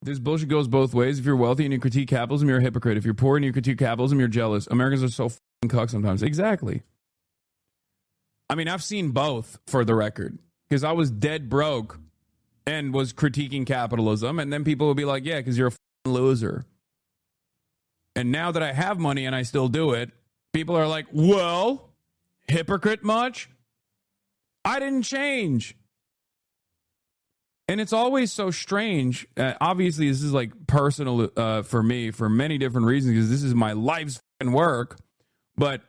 This bullshit goes both ways. If you're wealthy and you critique capitalism, you're a hypocrite. If you're poor and you critique capitalism, you're jealous. Americans are so fucking cuck sometimes. Exactly. I mean, I've seen both, for the record, because I was dead broke and was critiquing capitalism, and then people would be like, yeah, because you're a fucking loser. And now that I have money and I still do it, people are like, well, hypocrite much? I didn't change. And it's always so strange. Obviously, this is like personal for me for many different reasons, because this is my life's fucking work. But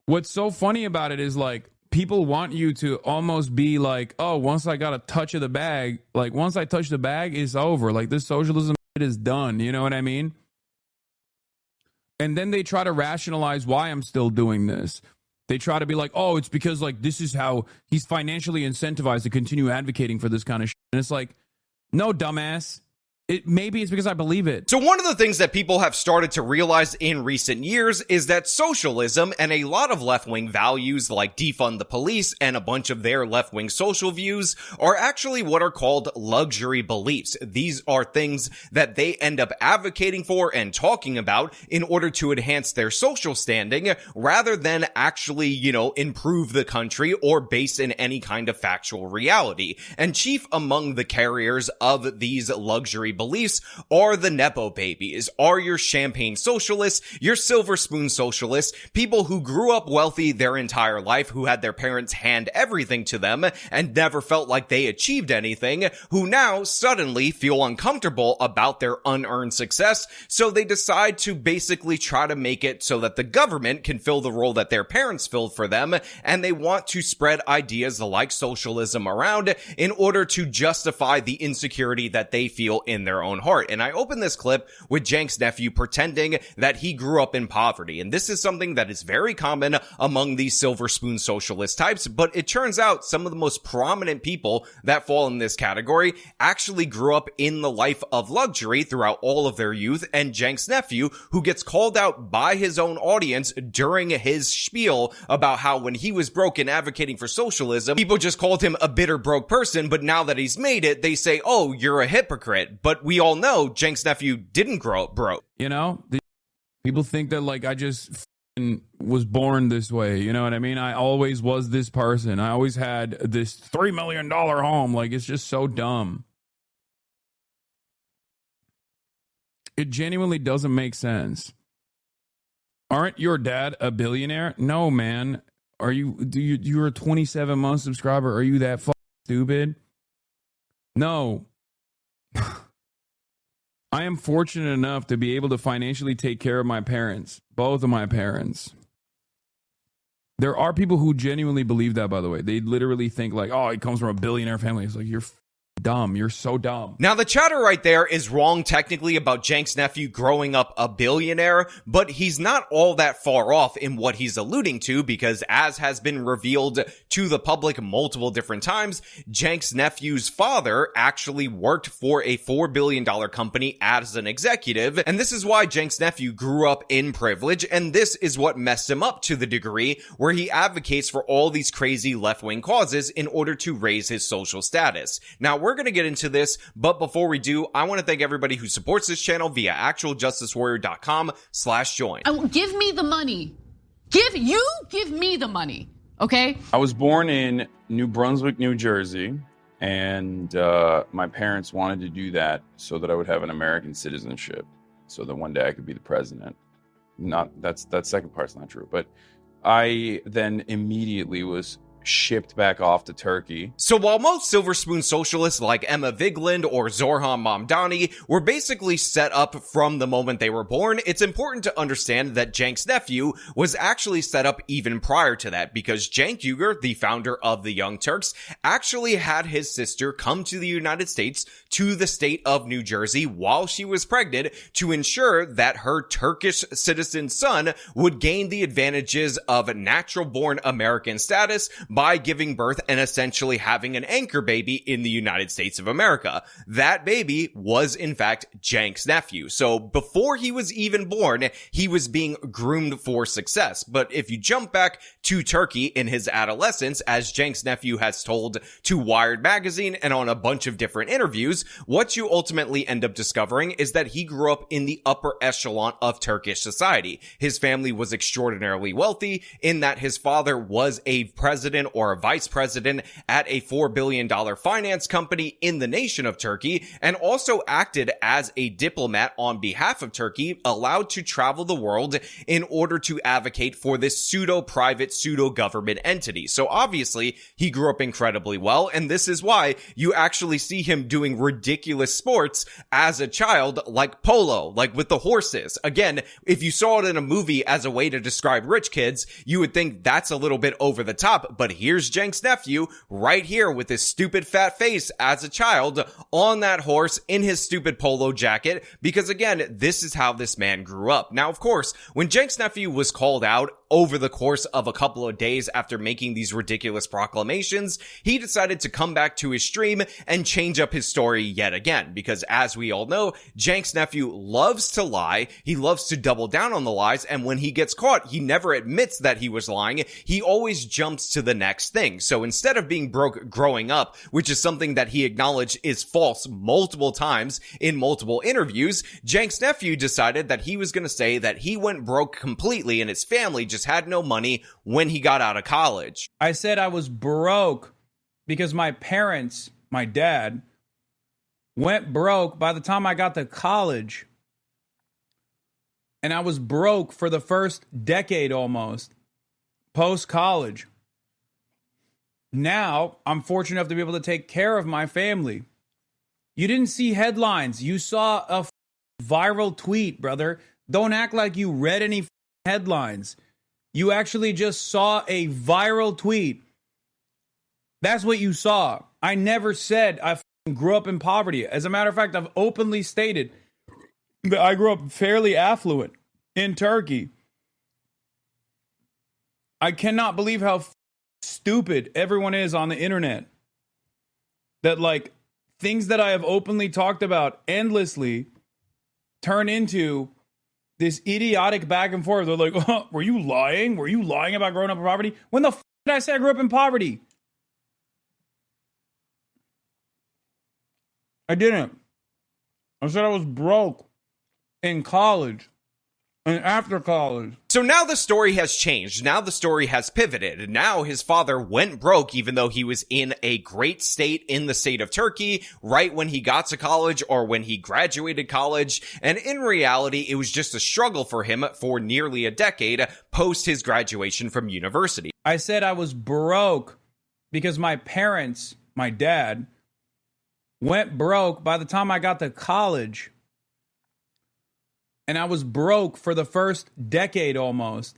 what's so funny about it is, like, people want you to almost be like, oh, once I got a touch of the bag, like, once I touch the bag, it's over. Like, this socialism shit is done. You know what I mean? And then they try to rationalize why I'm still doing this. They try to be like, oh, it's because, like, this is how he's financially incentivized to continue advocating for this kind of shit. And it's like, no, dumbass. Maybe it's because I believe it. So one of the things that people have started to realize in recent years is that socialism and a lot of left-wing values like defund the police and a bunch of their left-wing social views are actually what are called luxury beliefs. These are things that they end up advocating for and talking about in order to enhance their social standing rather than actually, improve the country or base in any kind of factual reality. And chief among the carriers of these luxury beliefs are the Nepo babies, are your champagne socialists, your silver spoon socialists, people who grew up wealthy their entire life, who had their parents hand everything to them and never felt like they achieved anything, who now suddenly feel uncomfortable about their unearned success, so they decide to basically try to make it so that the government can fill the role that their parents filled for them, and they want to spread ideas like socialism around in order to justify the insecurity that they feel in their own heart. And I open this clip with Cenk's nephew pretending that he grew up in poverty. And this is something that is very common among these silver spoon socialist types, but it turns out some of the most prominent people that fall in this category actually grew up in the life of luxury throughout all of their youth. And Cenk's nephew, who gets called out by his own audience during his spiel about how when he was broke and advocating for socialism, people just called him a bitter broke person, but now that he's made it, they say, oh, you're a hypocrite. But we all know Cenk's nephew didn't grow up broke. People think that, like, I just was born this way. You know what I mean? I always was this person. I always had this $3 million home. Like, it's just so dumb. It genuinely doesn't make sense. Aren't your dad a billionaire? No, man. You're a 27-month subscriber. Are you that stupid? No. I am fortunate enough to be able to financially take care of my parents, both of my parents. There are people who genuinely believe that, by the way. They literally think like, oh, he comes from a billionaire family. It's like, you're dumb. You're so dumb. Now, the chatter right there is wrong technically about Cenk's nephew growing up a billionaire, but he's not all that far off in what he's alluding to, because as has been revealed to the public multiple different times, Cenk's nephew's father actually worked for a $4 billion company as an executive, and this is why Cenk's nephew grew up in privilege, and this is what messed him up to the degree where he advocates for all these crazy left-wing causes in order to raise his social status. Now, we're going to get into this, but before we do, I want to thank everybody who supports this channel via actualjusticewarrior.com/join. Give me the money. Give me the money, okay? I was born in New Brunswick, New Jersey, and my parents wanted to do that so that I would have an American citizenship, so that one day I could be the president. That second part's not true, but I then immediately was shipped back off to Turkey. So while most silver spoon socialists like Emma Vigeland or Zorhan Mamdani were basically set up from the moment they were born, it's important to understand that Cenk's nephew was actually set up even prior to that, because Cenk Uygur, the founder of the Young Turks, actually had his sister come to the United States to the state of New Jersey while she was pregnant to ensure that her Turkish citizen son would gain the advantages of natural-born American status by giving birth and essentially having an anchor baby in the United States of America. That baby was, in fact, Cenk's nephew. So before he was even born, he was being groomed for success. But if you jump back to Turkey in his adolescence, as Cenk's nephew has told to Wired magazine and on a bunch of different interviews, what you ultimately end up discovering is that he grew up in the upper echelon of Turkish society. His family was extraordinarily wealthy in that his father was a president or a vice president at a $4 billion finance company in the nation of Turkey, and also acted as a diplomat on behalf of Turkey, allowed to travel the world in order to advocate for this pseudo-private, pseudo-government entity. So obviously, he grew up incredibly well, and this is why you actually see him doing ridiculous sports as a child, like polo, like with the horses. Again, if you saw it in a movie as a way to describe rich kids, you would think that's a little bit over the top, but here's Cenk's nephew right here with his stupid fat face as a child on that horse in his stupid polo jacket, because again, this is how this man grew up. Now, of course, when Cenk's nephew was called out over the course of a couple of days after making these ridiculous proclamations, he decided to come back to his stream and change up his story yet again, because as we all know, Cenk's nephew loves to lie, he loves to double down on the lies, and when he gets caught, he never admits that he was lying, he always jumps to the next thing. So instead of being broke growing up, which is something that he acknowledged is false multiple times in multiple interviews, Cenk's nephew decided that he was going to say that he went broke completely and his family just had no money when he got out of college. I said I was broke because my parents, my dad, went broke by the time I got to college. And I was broke for the first decade almost, post-college. Now, I'm fortunate enough to be able to take care of my family. You didn't see headlines. You saw a viral tweet, brother. Don't act like you read any headlines. You actually just saw a viral tweet. That's what you saw. I never said I grew up in poverty. As a matter of fact, I've openly stated that I grew up fairly affluent in Turkey. I cannot believe how stupid everyone is on the internet. That like things that I have openly talked about endlessly turn into this idiotic back and forth. They're like, oh, were you lying? Were you lying about growing up in poverty? When the did I say I grew up in poverty? I didn't. I said I was broke in college and after college. So now the story has changed. Now the story has pivoted. Now his father went broke even though he was in a great state in the state of Turkey right when he got to college or when he graduated college. And in reality, it was just a struggle for him for nearly a decade post his graduation from university. I said I was broke because my parents, my dad, went broke by the time I got to college. And I was broke for the first decade almost,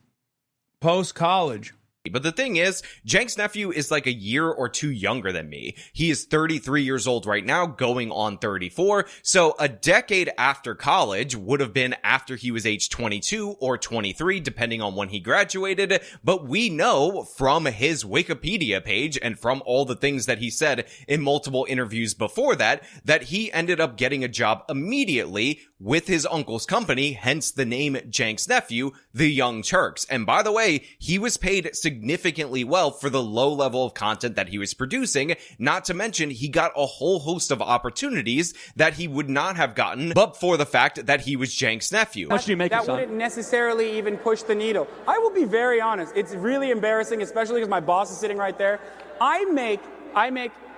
post-college. But the thing is, Cenk's nephew is like a year or two younger than me. He is 33 years old right now, going on 34. So a decade after college would have been after he was age 22 or 23, depending on when he graduated. But we know from his Wikipedia page and from all the things that he said in multiple interviews before that, that he ended up getting a job immediately with his uncle's company, hence the name Cenk's Nephew, the Young Turks. And by the way, he was paid significantly well for the low level of content that he was producing, not to mention he got a whole host of opportunities that he would not have gotten but for the fact that he was Cenk's nephew. How much do you make, that wouldn't necessarily even push the needle. I will be very honest. It's really embarrassing, especially because my boss is sitting right there. I make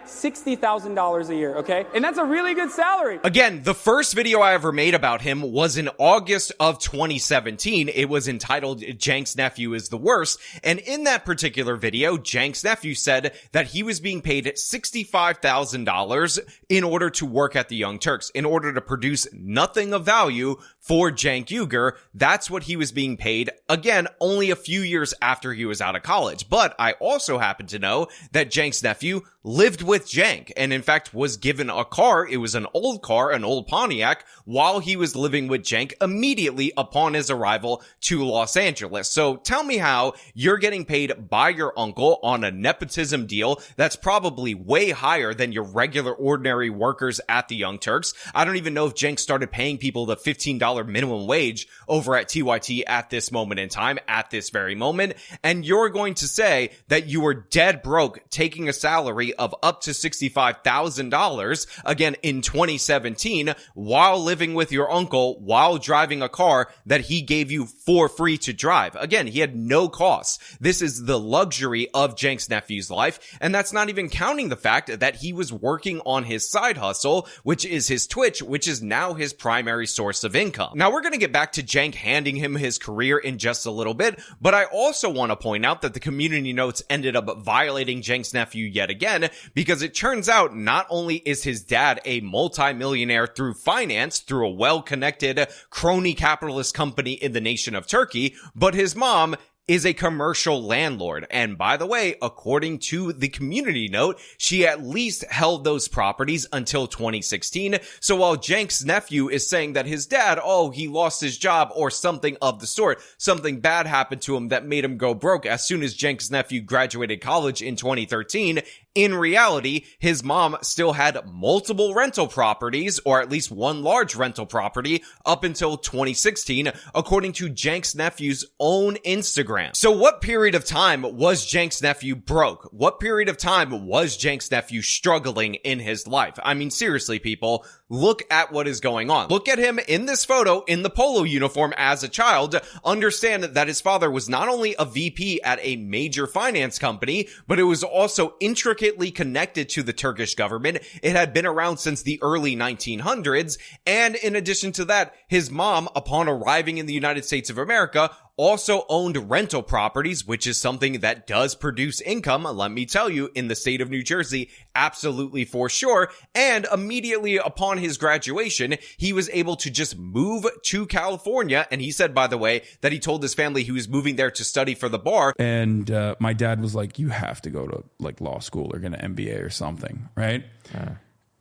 $60,000 a year, okay? And that's a really good salary. Again, the first video I ever made about him was in August of 2017. It was entitled Cenk's Nephew is the Worst. And in that particular video, Cenk's nephew said that he was being paid $65,000 in order to work at the Young Turks, in order to produce nothing of value for Cenk Uygur. That's what he was being paid, again, only a few years after he was out of college. But I also happen to know that Cenk's nephew lived with with Cenk, and in fact was given a car. It was an old car, an old Pontiac, while he was living with Cenk immediately upon his arrival to Los Angeles. So tell me how you're getting paid by your uncle on a nepotism deal that's probably way higher than your regular ordinary workers at the Young Turks. I don't even know if Cenk started paying people the $15 minimum wage over at TYT at this moment in time, at this very moment. And you're going to say that you were dead broke taking a salary of up to $65,000 again in 2017 while living with your uncle, while driving a car that he gave you for free to drive. Again, he had no costs. This is the luxury of Cenk's nephew's life, and that's not even counting the fact that he was working on his side hustle, which is his Twitch, which is now his primary source of income. Now, we're going to get back to Cenk handing him his career in just a little bit, but I also want to point out that the community notes ended up violating Cenk's nephew yet again, because it turns out not only is his dad a multi-millionaire through finance, through a well-connected crony capitalist company in the nation of Turkey, but his mom is a commercial landlord. And by the way, according to the community note, she at least held those properties until 2016. So while Cenk's nephew is saying that his dad, he lost his job or something of the sort, something bad happened to him that made him go broke as soon as Cenk's nephew graduated college in 2013, in reality, his mom still had multiple rental properties, or at least one large rental property, up until 2016, according to Cenk's nephew's own Instagram. So what period of time was Cenk's nephew broke? What period of time was Cenk's nephew struggling in his life? I mean, seriously, people, look at what is going on. Look at him in this photo in the polo uniform as a child. Understand that his father was not only a VP at a major finance company, but it was also intricately connected to the Turkish government. It had been around since the early 1900s. And in addition to that, his mom, upon arriving in the United States of America, also owned rental properties, which is something that does produce income, let me tell you, in the state of New Jersey, absolutely for sure. And immediately upon his graduation, he was able to just move to California. And he said, by the way, that he told his family he was moving there to study for the bar. And my dad was like, you have to go to like law school or get an MBA or something, right?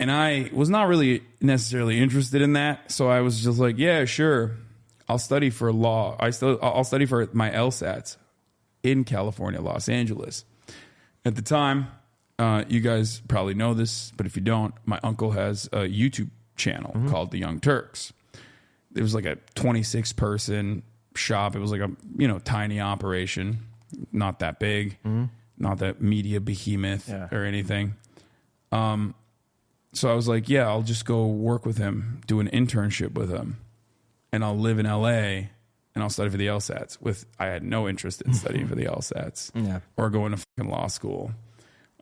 And I was not really necessarily interested in that. So I was just like, yeah, sure. I'll study for law. I'll study for my LSATs in California, Los Angeles. At the time, you guys probably know this, but if you don't, my uncle has a YouTube channel called The Young Turks. It was like a 26-person shop. It was like a tiny operation, not that big, not that media behemoth or anything. So I was like, yeah, I'll just go work with him, do an internship with him. And I'll live in LA and I'll study for the LSATs. I had no interest in studying for the LSATs or going to fucking law school.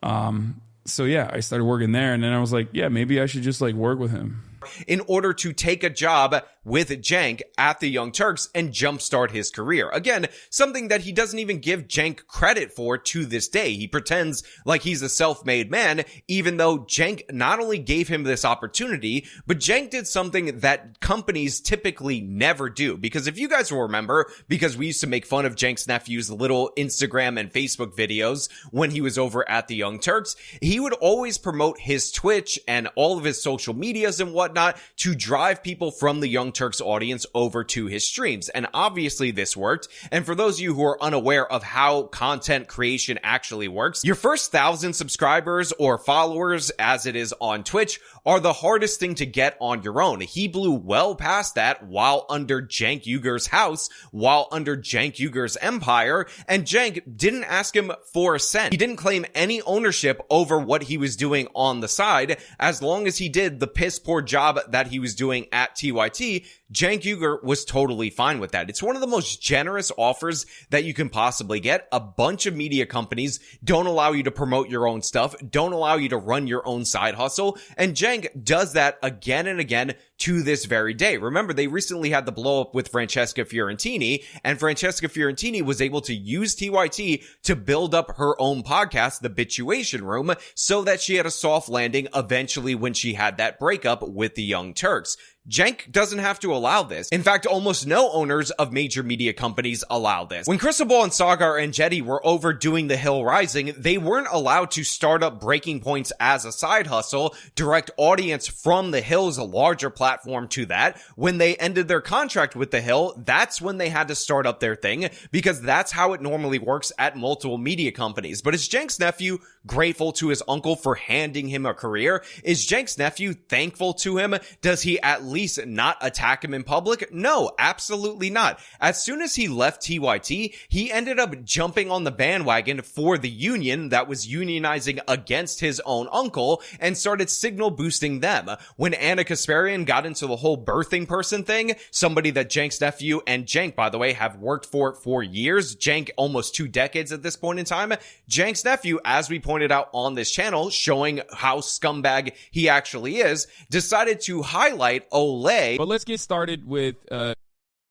So yeah, I started working there, and then I was like, yeah, maybe I should just like work with him in order to take a job with Cenk at the Young Turks and jumpstart his career. Again, something that he doesn't even give Cenk credit for to this day. He pretends like he's a self-made man, even though Cenk not only gave him this opportunity, but Cenk did something that companies typically never do. Because if you guys will remember, because we used to make fun of Cenk's nephew's little Instagram and Facebook videos when he was over at the Young Turks, he would always promote his Twitch and all of his social medias and whatnot to drive people from the Young Turks audience over to his streams. And obviously this worked. And for those of you who are unaware of how content creation actually works, your first 1,000 subscribers or followers, as it is on Twitch, are the hardest thing to get on your own. He blew well past that while under Cenk Uyghur's house, while under Cenk Uyghur's empire, and Cenk didn't ask him for a cent. He didn't claim any ownership over what he was doing on the side. As long as he did the piss poor job that he was doing at TYT, Cenk Uyghur was totally fine with that. It's one of the most generous offers that you can possibly get. A bunch of media companies don't allow you to promote your own stuff, don't allow you to run your own side hustle, and Cenk does that again and again to this very day. Remember, they recently had the blow up with Francesca Fiorentini, and Francesca Fiorentini was able to use TYT to build up her own podcast, The Bituation Room, so that she had a soft landing eventually when she had that breakup with the Young Turks. Cenk doesn't have to allow this. In fact, almost no owners of major media companies allow this. When Cristobal and Sagar and Jetty were over doing The Hill Rising, they weren't allowed to start up Breaking Points as a side hustle, direct audience from The Hill's larger platform to that. When they ended their contract with The Hill, that's when they had to start up their thing, because that's how it normally works at multiple media companies. But is Cenk's nephew grateful to his uncle for handing him a career? Is Cenk's nephew thankful to him? Does he at least not attack him in public? No, absolutely not. As soon as he left TYT, he ended up jumping on the bandwagon for the union that was unionizing against his own uncle and started signal boosting them. When Anna Kasparian got into the whole birthing person thing, somebody that Cenk's nephew and Cenk, by the way, have worked for years, Cenk almost 2 decades at this point in time, Cenk's nephew, as we pointed out on this channel, showing how scumbag he actually is, decided to highlight Olay. But let's get started with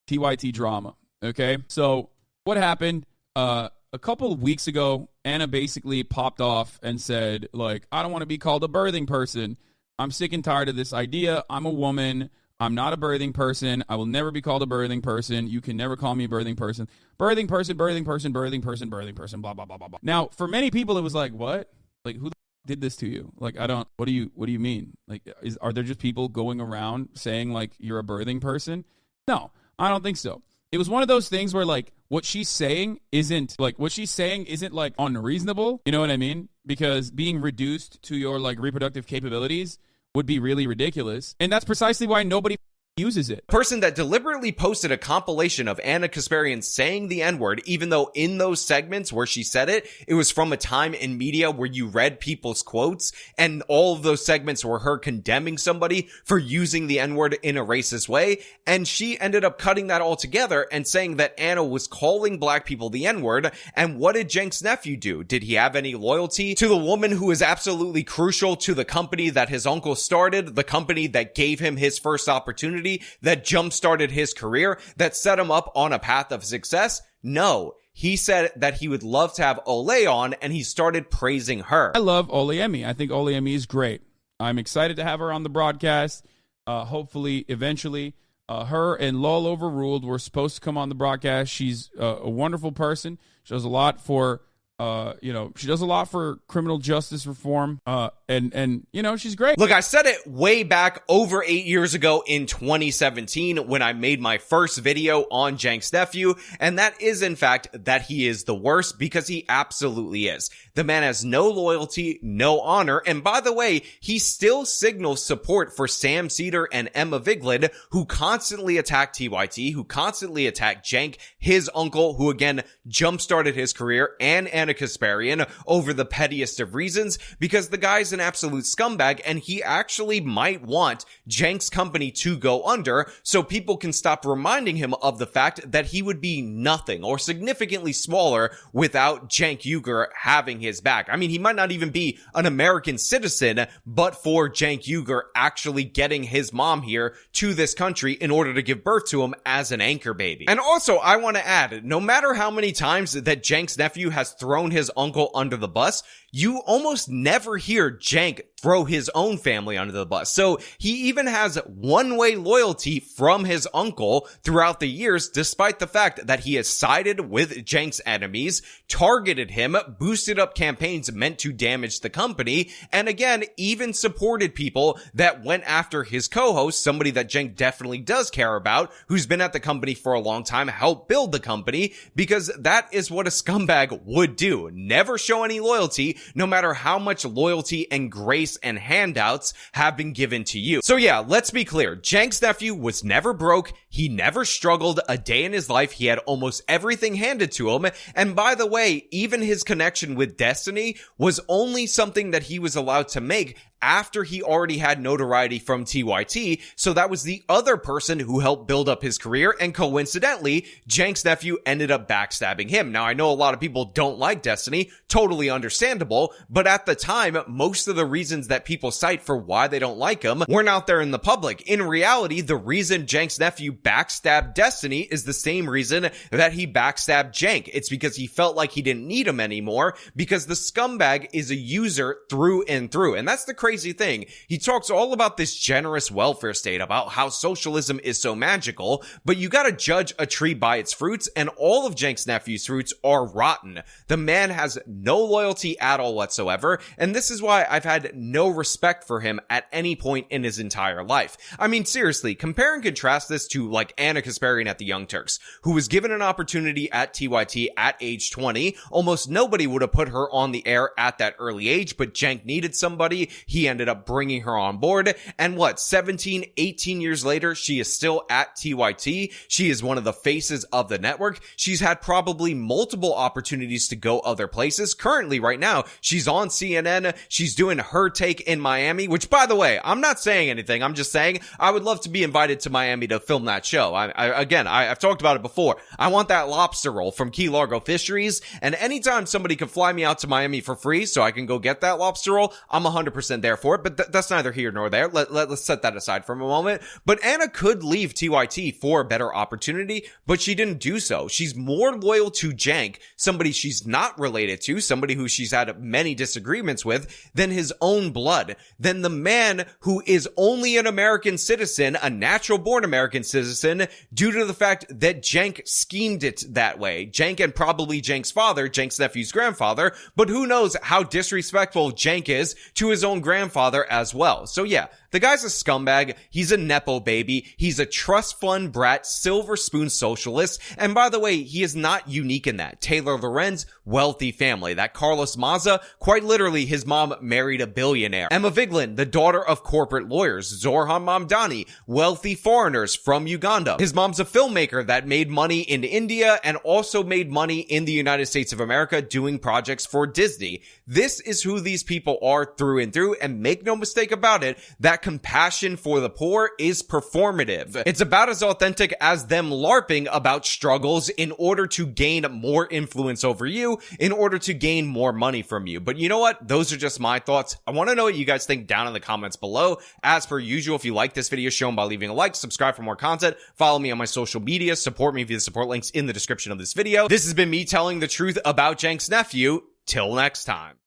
TYT drama, okay? So what happened? A couple of weeks ago, Anna basically popped off and said, like, I don't want to be called a birthing person. I'm sick and tired of this idea. I'm a woman. I'm not a birthing person. I will never be called a birthing person. You can never call me a birthing person. Birthing person, birthing person, birthing person, birthing person, blah, blah, blah, blah, blah. Now, for many people, it was like, what? Like, who did this to you? Like, what do you mean? Like, are there just people going around saying, like, you're a birthing person? No, I don't think so. It was one of those things where, like, what she's saying isn't like unreasonable. You know what I mean? Because being reduced to your, like, reproductive capabilities would be really ridiculous. And that's precisely why nobody uses it. Person that deliberately posted a compilation of Anna Kasparian saying the N-word, even though in those segments where she said it, it was from a time in media where you read people's quotes, and all of those segments were her condemning somebody for using the N-word in a racist way, and she ended up cutting that all together and saying that Anna was calling black people the N-word. And what did Cenk's nephew do? Did he have any loyalty to the woman who is absolutely crucial to the company that his uncle started, the company that gave him his first opportunity, that jump-started his career, that set him up on a path of success? No. He said that he would love to have Olay on, and he started praising her. I love Olayemi. I think Olayemi is great. I'm excited to have her on the broadcast. Hopefully, eventually, her and Lol Overruled were supposed to come on the broadcast. She's a wonderful person. She does a lot for she does a lot for criminal justice reform, and she's great. Look, I said it way back over 8 years ago in 2017 when I made my first video on Cenk's nephew, and that is in fact that he is the worst, because he absolutely is. The man has no loyalty, no honor, and by the way, he still signals support for Sam Cedar and Emma Vigeland, who constantly attack TYT, who constantly attack Cenk, his uncle, who again jump-started his career, and Anna Kasparian over the pettiest of reasons, because the guy's an absolute scumbag and he actually might want Cenk's company to go under so people can stop reminding him of the fact that he would be nothing or significantly smaller without Cenk Uygur having his back. I mean, he might not even be an American citizen, but for Cenk Uygur actually getting his mom here to this country in order to give birth to him as an anchor baby. And also, I want to add, no matter how many times that Cenk's nephew has thrown his uncle under the bus, you almost never hear Cenk throw his own family under the bus. So he even has one-way loyalty from his uncle throughout the years, despite the fact that he has sided with Cenk's enemies, targeted him, boosted up campaigns meant to damage the company, and again, even supported people that went after his co-host, somebody that Cenk definitely does care about, who's been at the company for a long time, helped build the company, because that is what a scumbag would do. Never show any loyalty, no matter how much loyalty and grace and handouts have been given to you. So yeah, let's be clear. Cenk's nephew was never broke. He never struggled a day in his life. He had almost everything handed to him. And by the way, even his connection with Destiny was only something that he was allowed to make after he already had notoriety from TYT, so that was the other person who helped build up his career, and coincidentally, Cenk's nephew ended up backstabbing him. Now, I know a lot of people don't like Destiny, totally understandable, but at the time, most of the reasons that people cite for why they don't like him weren't out there in the public. In reality, the reason Cenk's nephew backstabbed Destiny is the same reason that he backstabbed Cenk. It's because he felt like he didn't need him anymore, because the scumbag is a user through and through, and that's the crazy thing. He talks all about this generous welfare state, about how socialism is so magical, but you gotta judge a tree by its fruits, and all of Cenk's nephew's fruits are rotten. The man has no loyalty at all whatsoever, and this is why I've had no respect for him at any point in his entire life. I mean, seriously, compare and contrast this to like Anna Kasparian at the Young Turks, who was given an opportunity at TYT at age 20. Almost nobody would have put her on the air at that early age, but Cenk needed somebody. He ended up bringing her on board, and 17, 18 years later, she is still at TYT. She is one of the faces of the network. She's had probably multiple opportunities to go other places. Currently, right now, she's on CNN. She's doing her take in Miami, which, by the way, I'm not saying anything. I'm just saying I would love to be invited to Miami to film that show. I've talked about it before. I want that lobster roll from Key Largo Fisheries, and anytime somebody can fly me out to Miami for free so I can go get that lobster roll, I'm 100% there for it, but that's neither here nor there. Let's set that aside for a moment. But Anna could leave TYT for a better opportunity, but she didn't do so. She's more loyal to Cenk, somebody she's not related to, somebody who she's had many disagreements with, than his own blood, than the man who is only an American citizen, a natural-born American citizen, due to the fact that Cenk schemed it that way. Cenk and probably Cenk's father, Cenk's nephew's grandfather, but who knows how disrespectful Cenk is to his own grandfather as well. So yeah, the guy's a scumbag. He's a Nepo baby. He's a trust fund brat, silver spoon socialist. And by the way, he is not unique in that. Taylor Lorenz, wealthy family. That Carlos Maza, quite literally, his mom married a billionaire. Emma Vigeland, the daughter of corporate lawyers. Zorhan Mamdani, wealthy foreigners from Uganda. His mom's a filmmaker that made money in India and also made money in the United States of America doing projects for Disney. This is who these people are through and through, and make no mistake about it, that compassion for the poor is performative. It's about as authentic as them LARPing about struggles in order to gain more influence over you, in order to gain more money from you. But you know what? Those are just my thoughts. I want to know what you guys think down in the comments below. As per usual, if you like this video, show them by leaving a like, subscribe for more content, follow me on my social media, support me via the support links in the description of this video. This has been me telling the truth about Cenk's nephew. Till next time.